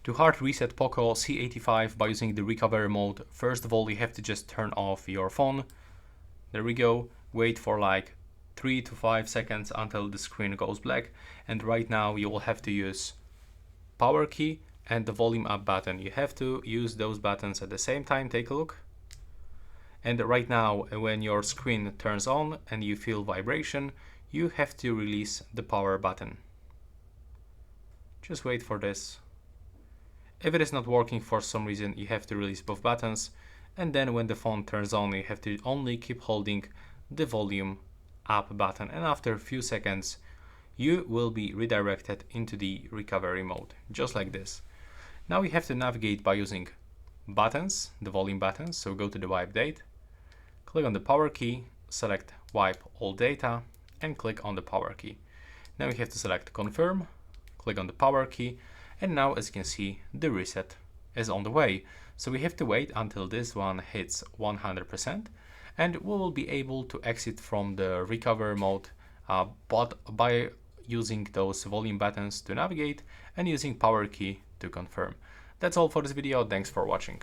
To hard reset Poco C85 by using the recovery mode, first of all you have to just turn off your phone. There we go. Wait for like 3 to 5 seconds until the screen goes black, and right now you will have to use power key and the volume up button. You have to use those buttons at the same time. Take a look. And right now when your screen turns on and you feel vibration, you have to release the power button. Just wait for this. If it is not working for some reason, you have to release both buttons, and then when the phone turns on you have to only keep holding the volume up button, and after a few seconds you will be redirected into the recovery mode, just like this. Now you have to navigate by using buttons, the volume buttons. So go to the wipe date, click on the power key, select wipe all data, and click on the power key. Now you have to select confirm, click on the power key, and now as you can see the reset is on the way. So we have to wait until this one hits 100%, and we will be able to exit from the recovery mode, but by using those volume buttons to navigate and using power key to confirm. That's all for this video. Thanks for watching.